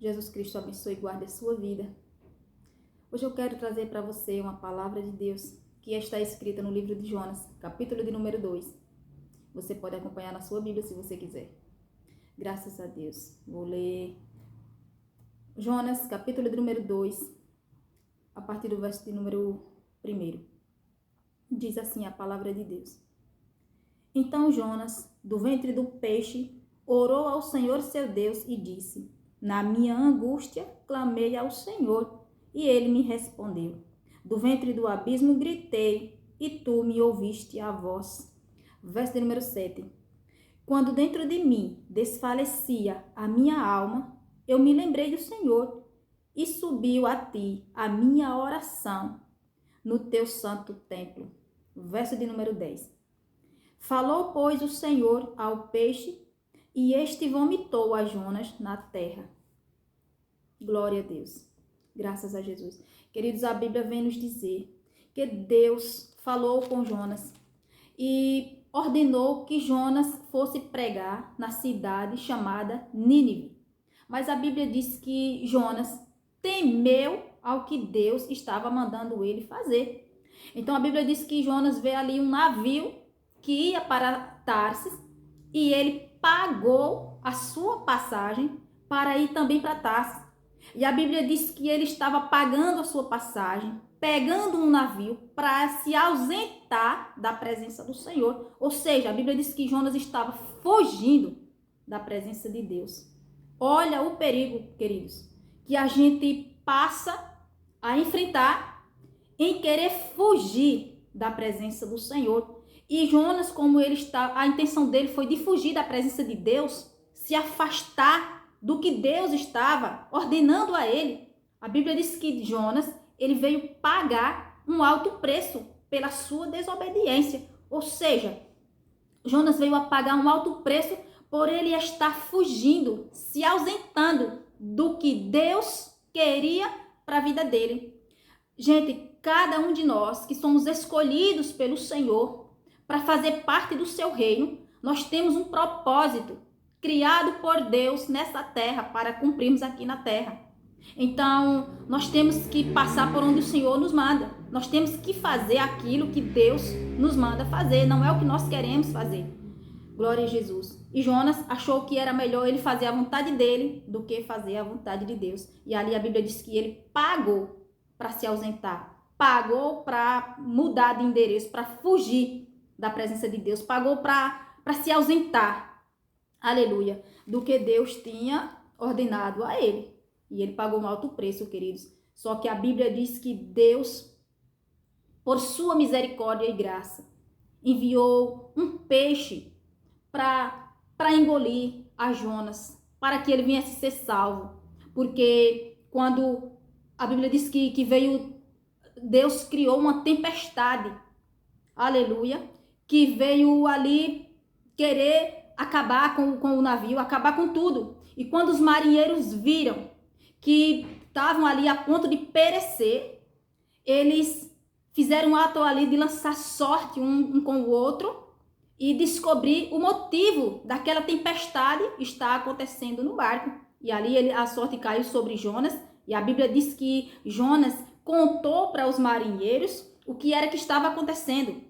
Jesus Cristo abençoe e guarde a sua vida. Hoje eu quero trazer para você uma palavra de Deus que está escrita no livro de Jonas, capítulo de número 2. Você pode acompanhar na sua Bíblia se você quiser. Graças a Deus. Vou ler Jonas, capítulo de número 2, a partir do verso de número 1. Diz assim a palavra de Deus. Então Jonas, do ventre do peixe, orou ao Senhor seu Deus e disse: Na minha angústia clamei ao Senhor, e ele me respondeu. Do ventre do abismo gritei, e tu me ouviste a voz. Verso de número 7. Quando dentro de mim desfalecia a minha alma, eu me lembrei do Senhor, e subiu a ti a minha oração no teu santo templo. Verso de número 10. Falou, pois, o Senhor ao peixe, e este vomitou a Jonas na terra. Glória a Deus. Graças a Jesus. Queridos, a Bíblia vem nos dizer que Deus falou com Jonas e ordenou que Jonas fosse pregar na cidade chamada Nínive. Mas a Bíblia diz que Jonas temeu ao que Deus estava mandando ele fazer. Então a Bíblia diz que Jonas vê ali um navio que ia para Tarsis e ele pagou a sua passagem para ir também para Tarsis. E a Bíblia diz que ele estava pagando a sua passagem, pegando um navio para se ausentar da presença do Senhor. Ou seja, a Bíblia diz que Jonas estava fugindo da presença de Deus. Olha o perigo, queridos, que a gente passa a enfrentar em querer fugir da presença do Senhor. E Jonas, como ele está, a intenção dele foi de fugir da presença de Deus, se afastar do que Deus estava ordenando a ele. A Bíblia diz que Jonas, ele veio pagar um alto preço pela sua desobediência. Ou seja, Jonas veio a pagar um alto preço por ele estar fugindo, se ausentando do que Deus queria para a vida dele. Gente, cada um de nós que somos escolhidos pelo Senhor para fazer parte do seu reino, nós temos um propósito criado por Deus nessa terra para cumprirmos aqui na terra. Então, nós temos que passar por onde o Senhor nos manda. Nós temos que fazer aquilo que Deus nos manda fazer, não é o que nós queremos fazer. Glória a Jesus. E Jonas achou que era melhor ele fazer a vontade dele do que fazer a vontade de Deus. E ali a Bíblia diz que ele pagou para se ausentar, pagou para mudar de endereço, para fugir da presença de Deus, pagou para se ausentar, aleluia, do que Deus tinha ordenado a ele. E ele pagou um alto preço, queridos. Só que a Bíblia diz que Deus, por sua misericórdia e graça, enviou um peixe para engolir a Jonas, para que ele viesse ser salvo. Porque quando a Bíblia diz que veio, Deus criou uma tempestade, aleluia, que veio ali querer acabar com o navio, acabar com tudo. E quando os marinheiros viram que estavam ali a ponto de perecer, eles fizeram um ato ali de lançar sorte um com o outro e descobrir o motivo daquela tempestade estar acontecendo no barco. E ali a sorte caiu sobre Jonas, e a Bíblia diz que Jonas contou para os marinheiros o que era que estava acontecendo.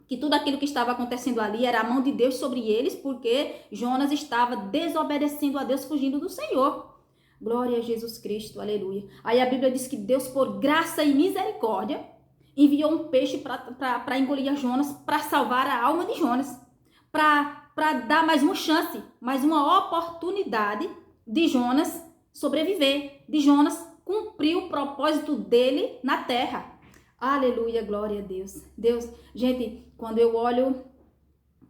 Que tudo aquilo que estava acontecendo ali era a mão de Deus sobre eles, porque Jonas estava desobedecendo a Deus, fugindo do Senhor. Glória a Jesus Cristo, aleluia. Aí a Bíblia diz que Deus, por graça e misericórdia, enviou um peixe para engolir a Jonas, para salvar a alma de Jonas, para dar mais uma chance, mais uma oportunidade de Jonas sobreviver, de Jonas cumprir o propósito dele na terra. Aleluia, glória a Deus. Deus, gente, quando eu olho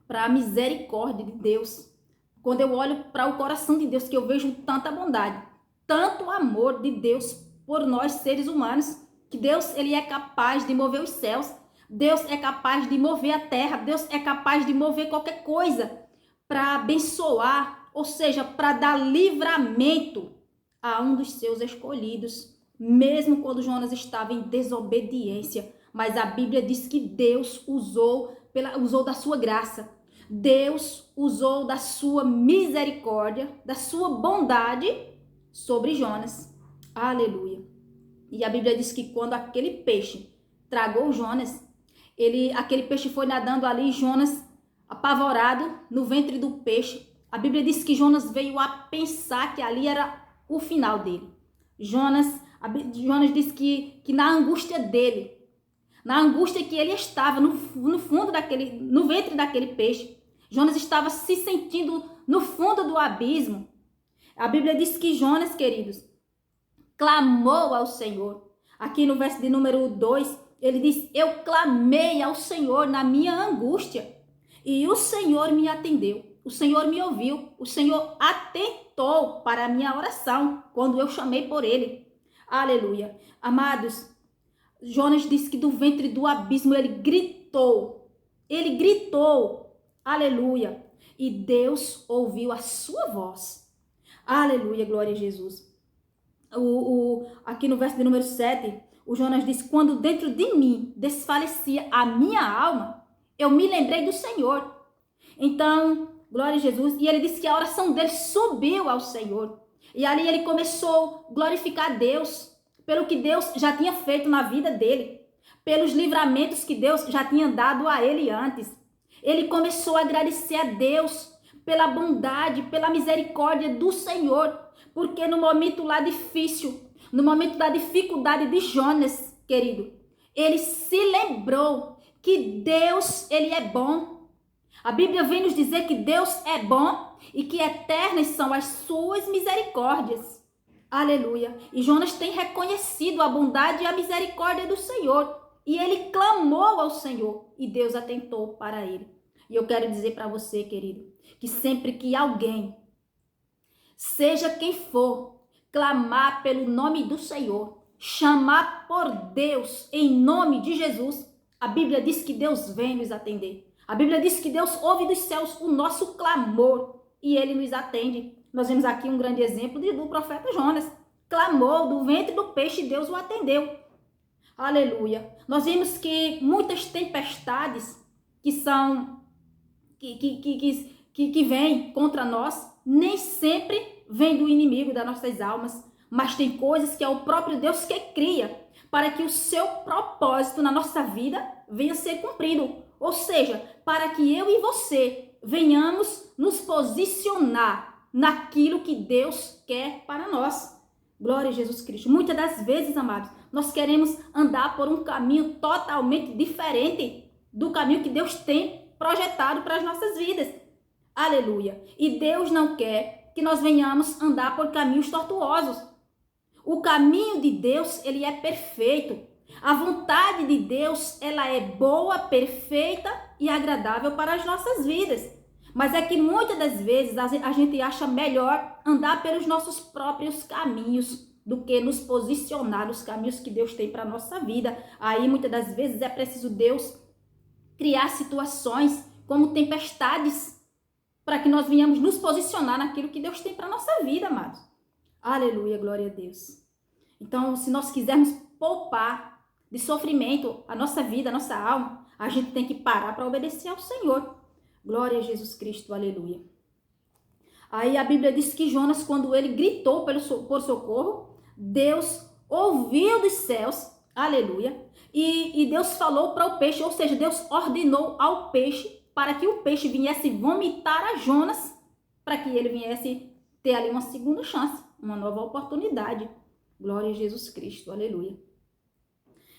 para a misericórdia de Deus, quando eu olho para o coração de Deus, que eu vejo tanta bondade, tanto amor de Deus por nós seres humanos, que Deus, ele é capaz de mover os céus, Deus é capaz de mover a terra, Deus é capaz de mover qualquer coisa para abençoar, ou seja, para dar livramento a um dos seus escolhidos, mesmo quando Jonas estava em desobediência. Mas a Bíblia diz que Deus usou da sua graça, Deus usou da sua misericórdia, da sua bondade sobre Jonas. Aleluia. E a Bíblia diz que quando aquele peixe tragou Jonas, aquele peixe foi nadando ali, Jonas apavorado no ventre do peixe. A Bíblia diz que Jonas veio a pensar que ali era o final dele. Jonas diz que na angústia dele, na angústia que ele estava no fundo no ventre daquele peixe, Jonas estava se sentindo no fundo do abismo. A Bíblia diz que Jonas, queridos, clamou ao Senhor. Aqui no verso de número 2, ele diz: eu clamei ao Senhor na minha angústia e o Senhor me atendeu. O Senhor me ouviu, o Senhor atentou para a minha oração quando eu chamei por ele. Aleluia. Amados, Jonas disse que do ventre do abismo ele gritou. Ele gritou. Aleluia. E Deus ouviu a sua voz. Aleluia, glória a Jesus. Aqui no verso de número 7, o Jonas diz: quando dentro de mim desfalecia a minha alma, eu me lembrei do Senhor. Então, glória a Jesus. E ele disse que a oração dele subiu ao Senhor. E ali ele começou a glorificar Deus pelo que Deus já tinha feito na vida dele, pelos livramentos que Deus já tinha dado a ele antes. Ele começou a agradecer a Deus pela bondade, pela misericórdia do Senhor, porque no momento lá difícil, no momento da dificuldade de Jonas, querido, ele se lembrou que Deus, ele é bom. A Bíblia vem nos dizer que Deus é bom e que eternas são as suas misericórdias. Aleluia. E Jonas tem reconhecido a bondade e a misericórdia do Senhor. E ele clamou ao Senhor e Deus atentou para ele. E eu quero dizer para você, querido, que sempre que alguém, seja quem for, clamar pelo nome do Senhor, chamar por Deus em nome de Jesus, a Bíblia diz que Deus vem nos atender. A Bíblia diz que Deus ouve dos céus o nosso clamor e ele nos atende. Nós vemos aqui um grande exemplo do profeta Jonas. Clamou do ventre do peixe e Deus o atendeu. Aleluia. Nós vemos que muitas tempestades que vêm contra nós, nem sempre vêm do inimigo das nossas almas, mas tem coisas que é o próprio Deus que cria para que o seu propósito na nossa vida venha a ser cumprido. Ou seja, para que eu e você venhamos nos posicionar naquilo que Deus quer para nós. Glória a Jesus Cristo. Muitas das vezes, amados, nós queremos andar por um caminho totalmente diferente do caminho que Deus tem projetado para as nossas vidas. Aleluia. E Deus não quer que nós venhamos andar por caminhos tortuosos. O caminho de Deus, ele é perfeito. A vontade de Deus, ela é boa, perfeita e agradável para as nossas vidas. Mas é que muitas das vezes a gente acha melhor andar pelos nossos próprios caminhos do que nos posicionar nos caminhos que Deus tem para a nossa vida. Aí muitas das vezes é preciso Deus criar situações como tempestades para que nós venhamos nos posicionar naquilo que Deus tem para a nossa vida, amados. Aleluia, glória a Deus. Então, se nós quisermos poupar de sofrimento a nossa vida, a nossa alma, a gente tem que parar para obedecer ao Senhor. Glória a Jesus Cristo, aleluia. Aí a Bíblia diz que Jonas, quando ele gritou por socorro, Deus ouviu dos céus, aleluia, e Deus falou para o peixe, ou seja, Deus ordenou ao peixe para que o peixe viesse vomitar a Jonas, para que ele viesse ter ali uma segunda chance, uma nova oportunidade. Glória a Jesus Cristo, aleluia.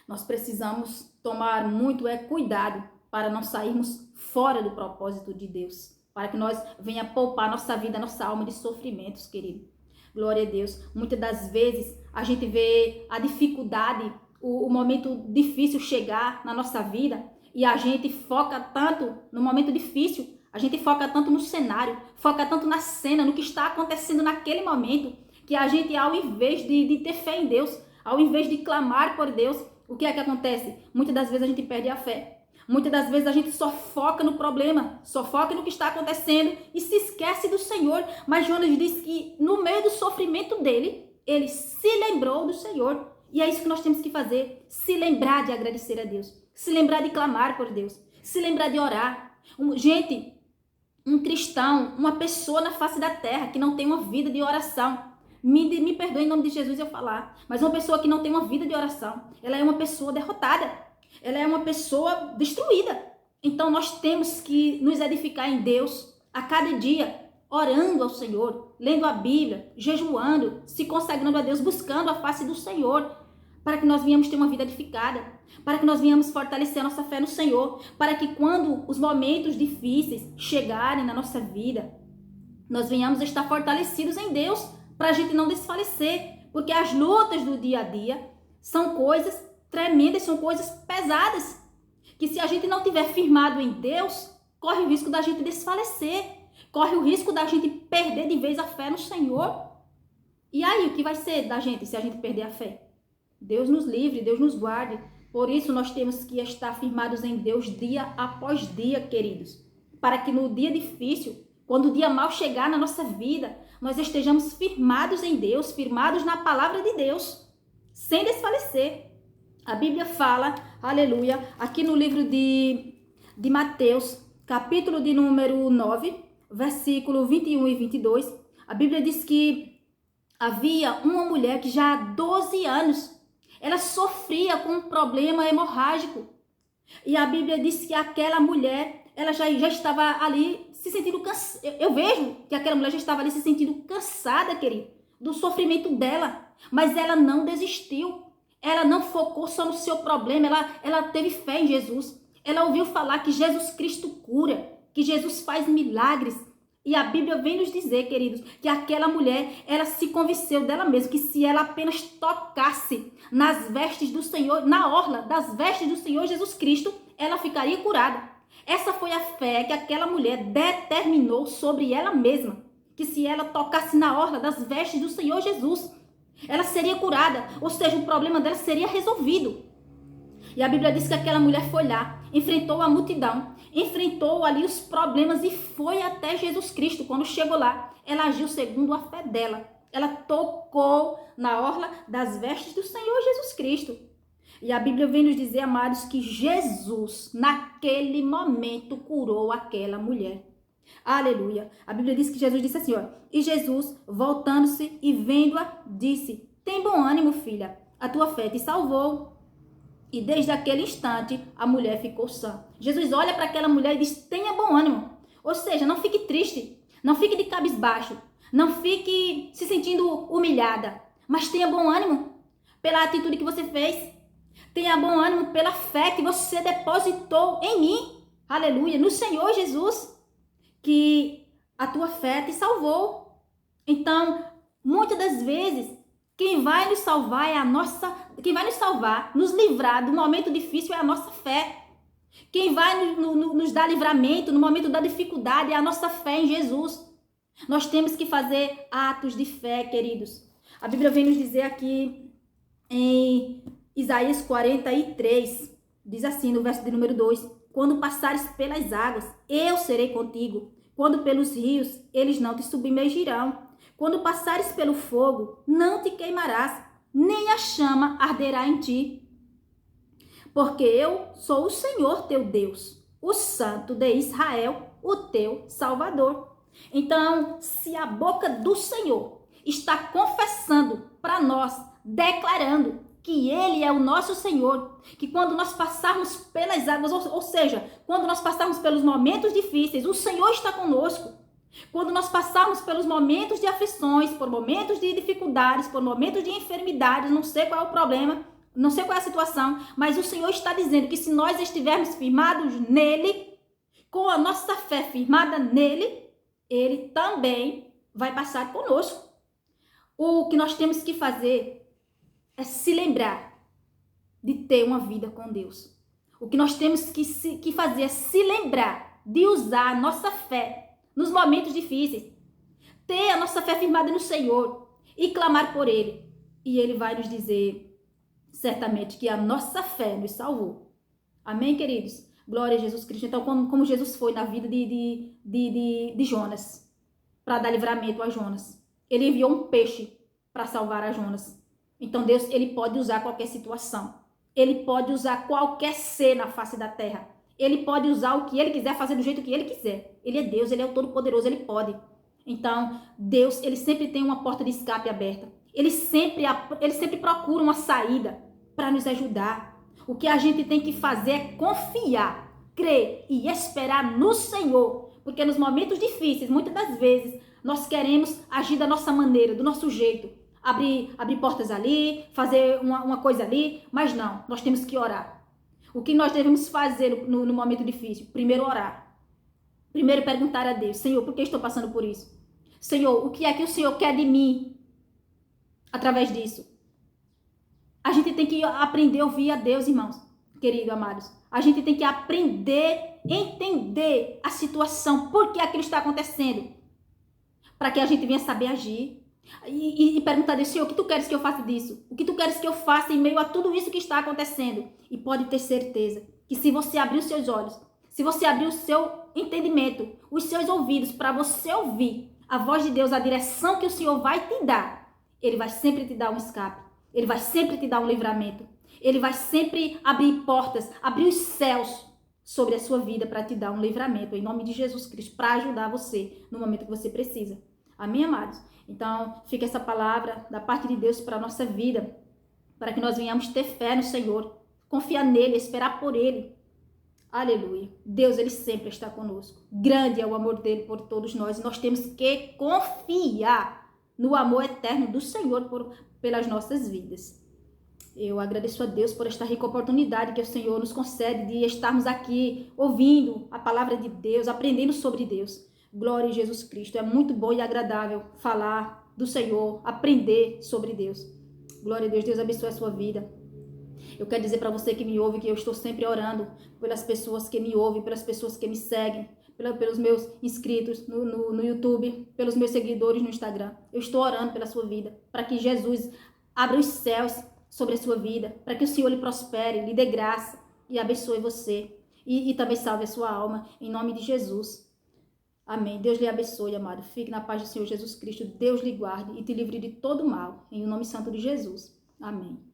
Nós precisamos tomar muito cuidado para não sairmos fora do propósito de Deus, para que nós venha poupar nossa vida, nossa alma de sofrimentos, querido. Glória a Deus. Muitas das vezes a gente vê a dificuldade, o momento difícil chegar na nossa vida e a gente foca tanto no momento difícil, a gente foca tanto no cenário, foca tanto na cena, no que está acontecendo naquele momento, que a gente, ao invés de ter fé em Deus, ao invés de clamar por Deus, o que é que acontece? Muitas das vezes a gente perde a fé. Muitas das vezes a gente só foca no problema, só foca no que está acontecendo e se esquece do Senhor. Mas Jonas disse que no meio do sofrimento dele, ele se lembrou do Senhor. E é isso que nós temos que fazer, se lembrar de agradecer a Deus, se lembrar de clamar por Deus, se lembrar de orar. Um cristão, uma pessoa na face da terra que não tem uma vida de oração, Me perdoe em nome de Jesus eu falar, mas uma pessoa que não tem uma vida de oração, ela é uma pessoa derrotada, ela é uma pessoa destruída. Então nós temos que nos edificar em Deus a cada dia, orando ao Senhor, lendo a Bíblia, jejuando, se consagrando a Deus, buscando a face do Senhor, para que nós venhamos ter uma vida edificada, para que nós venhamos fortalecer a nossa fé no Senhor, para que quando os momentos difíceis chegarem na nossa vida, nós venhamos estar fortalecidos em Deus, para a gente não desfalecer, porque as lutas do dia a dia são coisas tremendas, são coisas pesadas, que se a gente não tiver firmado em Deus, corre o risco da gente desfalecer, corre o risco da gente perder de vez a fé no Senhor. E aí, o que vai ser da gente se a gente perder a fé? Deus nos livre, Deus nos guarde. Por isso, nós temos que estar firmados em Deus dia após dia, queridos. Para que no dia difícil, quando o dia mal chegar na nossa vida, nós estejamos firmados em Deus, firmados na palavra de Deus, sem desfalecer. A Bíblia fala, aleluia, aqui no livro de Mateus, capítulo de número 9, versículo 21 e 22, a Bíblia diz que havia uma mulher que já há 12 anos, ela sofria com um problema hemorrágico. E a Bíblia diz que aquela mulher, ela já estava ali se sentindo cansada. Eu vejo que aquela mulher já estava ali se sentindo cansada, querido, do sofrimento dela. Mas ela não desistiu. Ela não focou só no seu problema. Ela teve fé em Jesus. Ela ouviu falar que Jesus Cristo cura, que Jesus faz milagres. E a Bíblia vem nos dizer, queridos, que aquela mulher, ela se convenceu dela mesma, que se ela apenas tocasse nas vestes do Senhor, na orla das vestes do Senhor Jesus Cristo, ela ficaria curada. Essa foi a fé que aquela mulher determinou sobre ela mesma, que se ela tocasse na orla das vestes do Senhor Jesus, ela seria curada, ou seja, o problema dela seria resolvido. E a Bíblia diz que aquela mulher foi lá, enfrentou a multidão, enfrentou ali os problemas e foi até Jesus Cristo. Quando chegou lá, ela agiu segundo a fé dela. Ela tocou na orla das vestes do Senhor Jesus Cristo. E a Bíblia vem nos dizer, amados, que Jesus, naquele momento, curou aquela mulher. Aleluia. A Bíblia diz que Jesus disse assim, ó. E Jesus, voltando-se e vendo-a, disse, tem bom ânimo, filha, a tua fé te salvou. E desde aquele instante, a mulher ficou sã. Jesus olha para aquela mulher e diz, tenha bom ânimo. Ou seja, não fique triste, não fique de cabisbaixo, não fique se sentindo humilhada, mas tenha bom ânimo pela atitude que você fez. Tenha bom ânimo pela fé que você depositou em mim. Aleluia, no Senhor Jesus, que a tua fé te salvou. Então, muitas das vezes, quem vai nos salvar é a nossa... Quem vai nos salvar, nos livrar do momento difícil é a nossa fé. Quem vai nos dar livramento no momento da dificuldade é a nossa fé em Jesus. Nós temos que fazer atos de fé, queridos. A Bíblia vem nos dizer aqui em Isaías 43, diz assim no verso de número 2, quando passares pelas águas, eu serei contigo. Quando pelos rios, eles não te submergirão. Quando passares pelo fogo, não te queimarás, nem a chama arderá em ti. Porque eu sou o Senhor teu Deus, o Santo de Israel, o teu Salvador. Então, se a boca do Senhor está confessando para nós, declarando que Ele é o nosso Senhor, que quando nós passarmos pelas águas, ou seja, quando nós passarmos pelos momentos difíceis, o Senhor está conosco. Quando nós passarmos pelos momentos de aflições, por momentos de dificuldades, por momentos de enfermidades, não sei qual é o problema, não sei qual é a situação, mas o Senhor está dizendo que se nós estivermos firmados nele, com a nossa fé firmada nele, Ele também vai passar conosco. O que nós temos que fazer é se lembrar de ter uma vida com Deus. O que nós temos que fazer é se lembrar de usar a nossa fé nos momentos difíceis, ter a nossa fé firmada no Senhor e clamar por Ele. E Ele vai nos dizer, certamente, que a nossa fé nos salvou. Amém, queridos? Glória a Jesus Cristo. Então, como Jesus foi na vida de Jonas, para dar livramento a Jonas. Ele enviou um peixe para salvar a Jonas. Então, Deus, Ele pode usar qualquer situação. Ele pode usar qualquer ser na face da terra. Ele pode usar o que Ele quiser, fazer do jeito que Ele quiser. Ele é Deus, Ele é o Todo-Poderoso, Ele pode. Então, Deus, ele sempre tem uma porta de escape aberta. Ele sempre procura uma saída para nos ajudar. O que a gente tem que fazer é confiar, crer e esperar no Senhor. Porque nos momentos difíceis, muitas das vezes, nós queremos agir da nossa maneira, do nosso jeito. Abrir portas ali, fazer uma coisa ali, mas não, nós temos que orar. O que nós devemos fazer no momento difícil? Primeiro orar. Primeiro perguntar a Deus, Senhor, por que estou passando por isso? Senhor, o que é que o Senhor quer de mim através disso? A gente tem que aprender a ouvir a Deus, irmãos, queridos, amados. A gente tem que aprender, entender a situação, por que aquilo está acontecendo, para que a gente venha saber agir. E perguntar a Deus, Senhor, o que tu queres que eu faça disso? O que tu queres que eu faça em meio a tudo isso que está acontecendo? E pode ter certeza que se você abrir os seus olhos, se você abrir o seu entendimento, os seus ouvidos para você ouvir a voz de Deus, a direção que o Senhor vai te dar, Ele vai sempre te dar um escape. Ele vai sempre te dar um livramento. Ele vai sempre abrir portas, abrir os céus sobre a sua vida para te dar um livramento, em nome de Jesus Cristo, para ajudar você no momento que você precisa. Amém, amados? Então, fica essa palavra da parte de Deus para a nossa vida, para que nós venhamos ter fé no Senhor, confiar nele, esperar por ele. Aleluia. Deus, ele sempre está conosco. Grande é o amor dele por todos nós. Nós temos que confiar no amor eterno do Senhor pelas nossas vidas. Eu agradeço a Deus por esta rica oportunidade que o Senhor nos concede de estarmos aqui ouvindo a palavra de Deus, aprendendo sobre Deus. Glória a Jesus Cristo. É muito bom e agradável falar do Senhor, aprender sobre Deus. Glória a Deus. Deus abençoe a sua vida. Eu quero dizer para você que me ouve que eu estou sempre orando pelas pessoas que me ouvem, pelas pessoas que me seguem, pelos meus inscritos no YouTube, pelos meus seguidores no Instagram. Eu estou orando pela sua vida, para que Jesus abra os céus sobre a sua vida, para que o Senhor lhe prospere, lhe dê graça e abençoe você. E também salve a sua alma, em nome de Jesus. Amém. Deus lhe abençoe, amado. Fique na paz do Senhor Jesus Cristo. Deus lhe guarde e te livre de todo mal, em nome santo de Jesus. Amém.